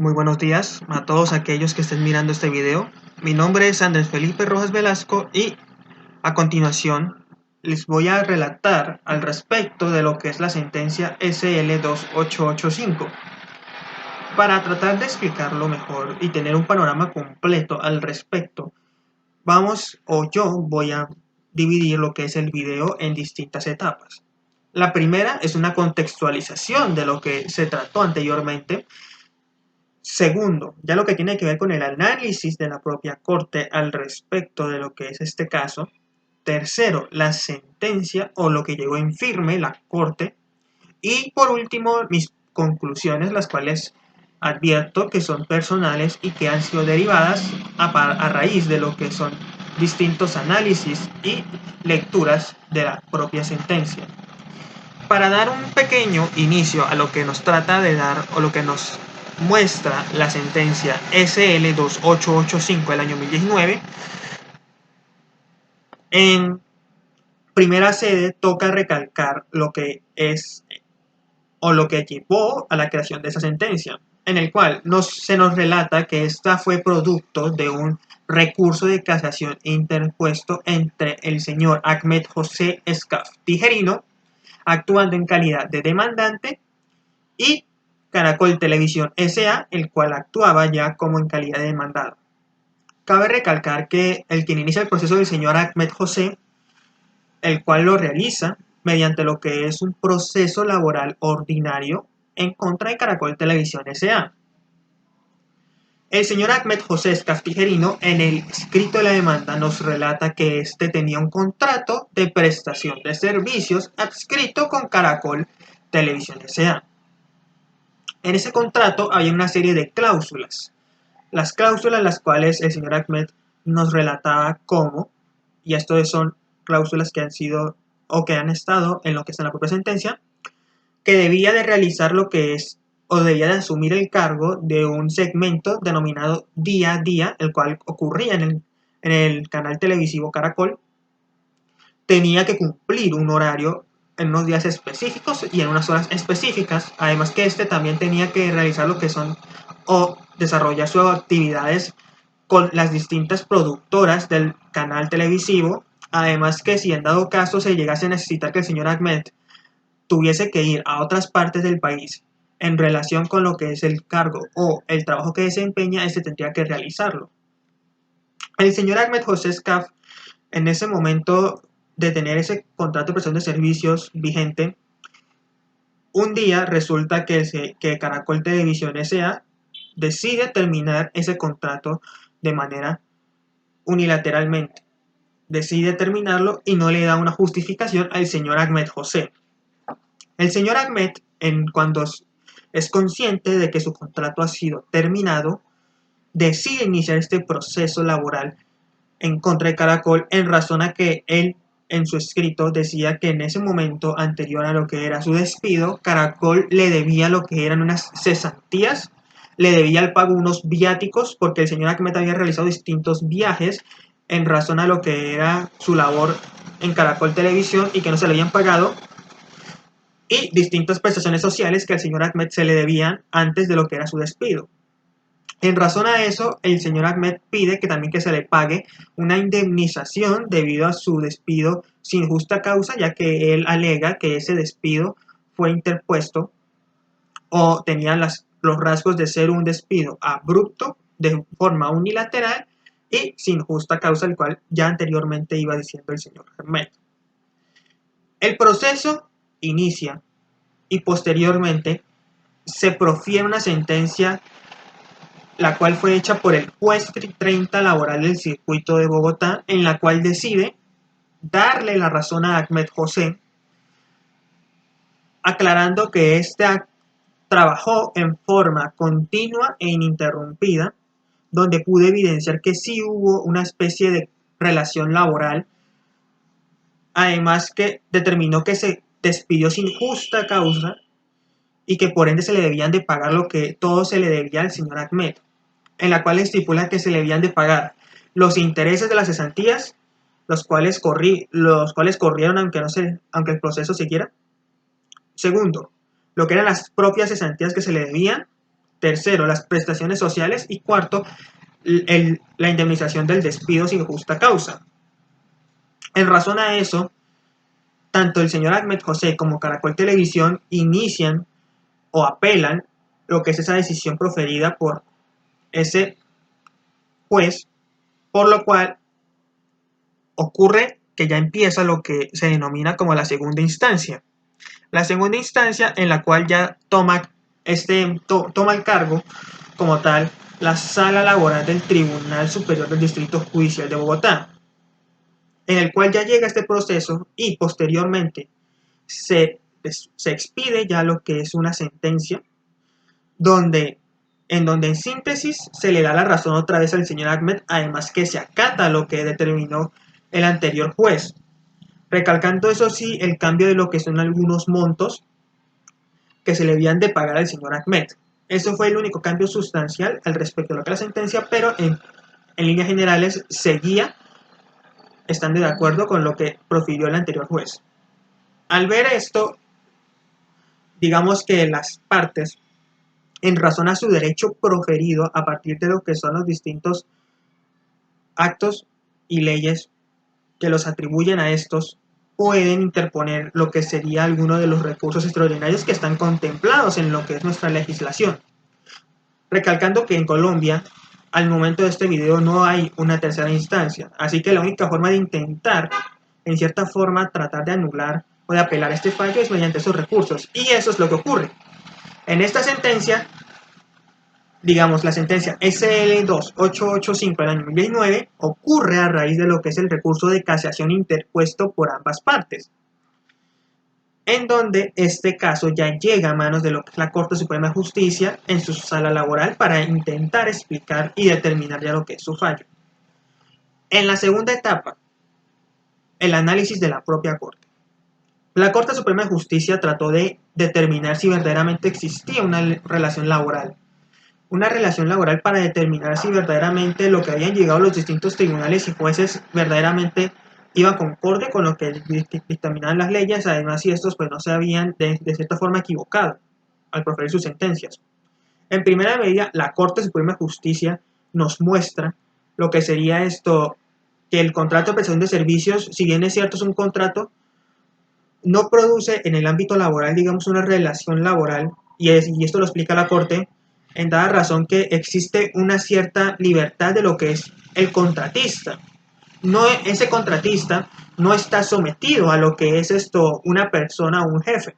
Muy buenos días a todos aquellos que estén mirando este video. Mi nombre es Andrés Felipe Rojas Velasco y a continuación les voy a relatar al respecto de lo que es la sentencia SL2885. Para tratar de explicarlo mejor y tener un panorama completo al respecto, yo voy a dividir lo que es el video en distintas etapas. La primera es una contextualización de lo que se trató anteriormente. Segundo, ya lo que tiene que ver con el análisis de la propia Corte al respecto de lo que es este caso. Tercero, la sentencia o lo que llegó en firme la Corte. Y por último, mis conclusiones, las cuales advierto que son personales y que han sido derivadas a raíz de lo que son distintos análisis y lecturas de la propia sentencia. Para dar un pequeño inicio a lo que nos trata de dar o lo que nos muestra la sentencia SL2885 del año 2019, en primera sede toca recalcar lo que es o lo que llevó a la creación de esa sentencia, en el cual se nos relata que esta fue producto de un recurso de casación interpuesto entre el señor Ahmed José Escaf Tijerino, actuando en calidad de demandante, y Caracol Televisión S.A., el cual actuaba ya como en calidad de demandado. Cabe recalcar que el quien inicia el proceso del señor Ahmed José, el cual lo realiza mediante lo que es un proceso laboral ordinario en contra de Caracol Televisión S.A. El señor Ahmed José Escaftijerino, en el escrito de la demanda, nos relata que éste tenía un contrato de prestación de servicios adscrito con Caracol Televisión S.A. En ese contrato había una serie de cláusulas. Las cláusulas las cuales el señor Ahmed nos relataba cómo, y esto son cláusulas que han sido o que han estado en lo que está en la propia sentencia, que debía de realizar lo que es o debía de asumir el cargo de un segmento denominado Día a Día, el cual ocurría en el canal televisivo Caracol. Tenía que cumplir un horario en unos días específicos y en unas horas específicas, además que este también tenía que realizar lo que son o desarrollar sus actividades con las distintas productoras del canal televisivo, además que si en dado caso se llegase a necesitar que el señor Ahmed tuviese que ir a otras partes del país en relación con lo que es el cargo o el trabajo que desempeña, este tendría que realizarlo. El señor Ahmed José Scaf, en ese momento de tener ese contrato de prestación de servicios vigente, un día resulta que Caracol Televisión S.A. decide terminar ese contrato de manera unilateralmente. Decide terminarlo y no le da una justificación al señor Ahmed José. El señor Ahmed, cuando es consciente de que su contrato ha sido terminado, decide iniciar este proceso laboral en contra de Caracol en razón a que él en su escrito decía que en ese momento anterior a lo que era su despido, Caracol le debía lo que eran unas cesantías, le debía el pago unos viáticos porque el señor Ahmed había realizado distintos viajes en razón a lo que era su labor en Caracol Televisión y que no se le habían pagado, y distintas prestaciones sociales que al señor Ahmed se le debían antes de lo que era su despido. En razón a eso, el señor Ahmed pide que también que se le pague una indemnización debido a su despido sin justa causa, ya que él alega que ese despido fue interpuesto o tenía los rasgos de ser un despido abrupto, de forma unilateral y sin justa causa, el cual ya anteriormente iba diciendo el señor Ahmed. El proceso inicia y posteriormente se profiere una sentencia la cual fue hecha por el juez 30 laboral del circuito de Bogotá, en la cual decide darle la razón a Ahmed José, aclarando que éste trabajó en forma continua e ininterrumpida, donde pude evidenciar que sí hubo una especie de relación laboral, además que determinó que se despidió sin justa causa y que por ende se le debían de pagar lo que todo se le debía al señor Ahmed, en la cual estipula que se le debían de pagar los intereses de las cesantías, los cuales corrieron aunque el proceso siguiera. Segundo, lo que eran las propias cesantías que se le debían. Tercero, las prestaciones sociales. Y cuarto, la indemnización del despido sin justa causa. En razón a eso, tanto el señor Ahmed José como Caracol Televisión inician o apelan lo que es esa decisión proferida por ese juez, por lo cual ocurre que ya empieza lo que se denomina como la segunda instancia. La segunda instancia en la cual ya toma el cargo como tal la Sala Laboral del Tribunal Superior del Distrito Judicial de Bogotá, en el cual ya llega este proceso y posteriormente se expide ya lo que es una sentencia en donde en síntesis se le da la razón otra vez al señor Ahmed, además que se acata lo que determinó el anterior juez, recalcando eso sí el cambio de lo que son algunos montos que se le habían de pagar al señor Ahmed. Eso fue el único cambio sustancial al respecto de lo que es la sentencia, pero en líneas generales seguía estando de acuerdo con lo que profirió el anterior juez. Al ver esto, digamos que las partes, en razón a su derecho proferido a partir de lo que son los distintos actos y leyes que los atribuyen a estos, pueden interponer lo que sería alguno de los recursos extraordinarios que están contemplados en lo que es nuestra legislación. Recalcando que en Colombia, al momento de este video, no hay una tercera instancia, así que la única forma de intentar, en cierta forma, tratar de anular o de apelar este fallo es mediante esos recursos, y eso es lo que ocurre. En esta sentencia, digamos, la sentencia SL2885 del año 2009 ocurre a raíz de lo que es el recurso de casación interpuesto por ambas partes, en donde este caso ya llega a manos de lo que es la Corte Suprema de Justicia en su sala laboral para intentar explicar y determinar ya lo que es su fallo. En la segunda etapa, el análisis de la propia Corte. La Corte Suprema de Justicia trató de determinar si verdaderamente existía una relación laboral para determinar si verdaderamente lo que habían llegado los distintos tribunales y jueces verdaderamente iba concorde con lo que dictaminaban las leyes, además si estos pues no se habían de cierta forma equivocado al proferir sus sentencias. En primera medida, la Corte Suprema de Justicia nos muestra lo que sería esto, que el contrato de prestación de servicios, si bien es cierto es un contrato, no produce en el ámbito laboral, digamos, una relación laboral, y esto lo explica la Corte, en dada razón que existe una cierta libertad de lo que es el contratista. No, ese contratista no está sometido a lo que es esto una persona o un jefe.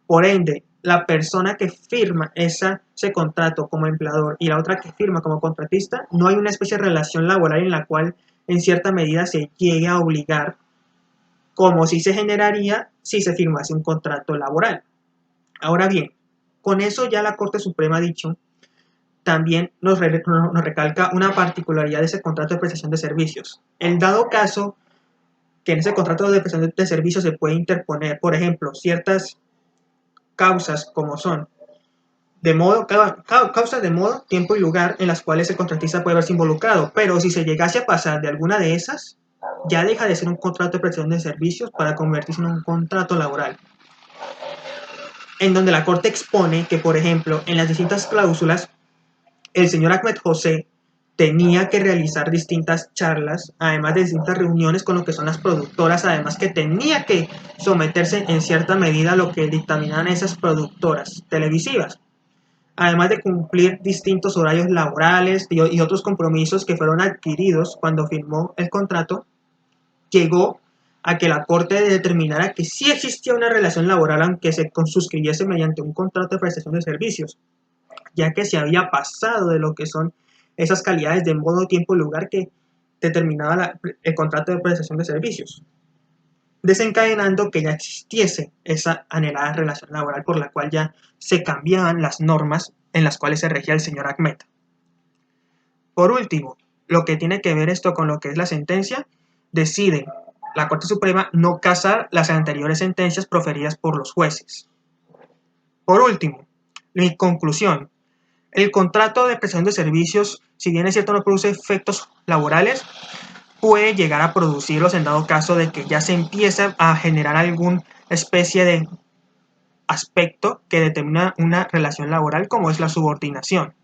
Por ende, la persona que firma ese contrato como empleador y la otra que firma como contratista, no hay una especie de relación laboral en la cual en cierta medida se llegue a obligar, como si se generaría si se firmase un contrato laboral. Ahora bien, con eso ya la Corte Suprema ha dicho, también nos recalca una particularidad de ese contrato de prestación de servicios. El dado caso que en ese contrato de prestación de servicios se puede interponer, por ejemplo, ciertas causas como son causas de modo, tiempo y lugar en las cuales el contratista puede verse involucrado, pero si se llegase a pasar de alguna de esas, ya deja de ser un contrato de prestación de servicios para convertirse en un contrato laboral, en donde la Corte expone que, por ejemplo, en las distintas cláusulas, el señor Ahmed José tenía que realizar distintas charlas, además de distintas reuniones con lo que son las productoras, además que tenía que someterse en cierta medida a lo que dictaminaban esas productoras televisivas, además de cumplir distintos horarios laborales y otros compromisos que fueron adquiridos cuando firmó el contrato. Llegó a que la Corte determinara que sí existía una relación laboral aunque se suscribiese mediante un contrato de prestación de servicios, ya que se había pasado de lo que son esas calidades de modo, tiempo y lugar que determinaba el contrato de prestación de servicios, desencadenando que ya existiese esa anhelada relación laboral por la cual ya se cambiaban las normas en las cuales se regía el señor Ahmed. Por último, lo que tiene que ver esto con lo que es la sentencia, decide la Corte Suprema no casar las anteriores sentencias proferidas por los jueces. Por último, en conclusión, el contrato de prestación de servicios, si bien es cierto no produce efectos laborales, puede llegar a producirlos en dado caso de que ya se empieza a generar alguna especie de aspecto que determina una relación laboral como es la subordinación.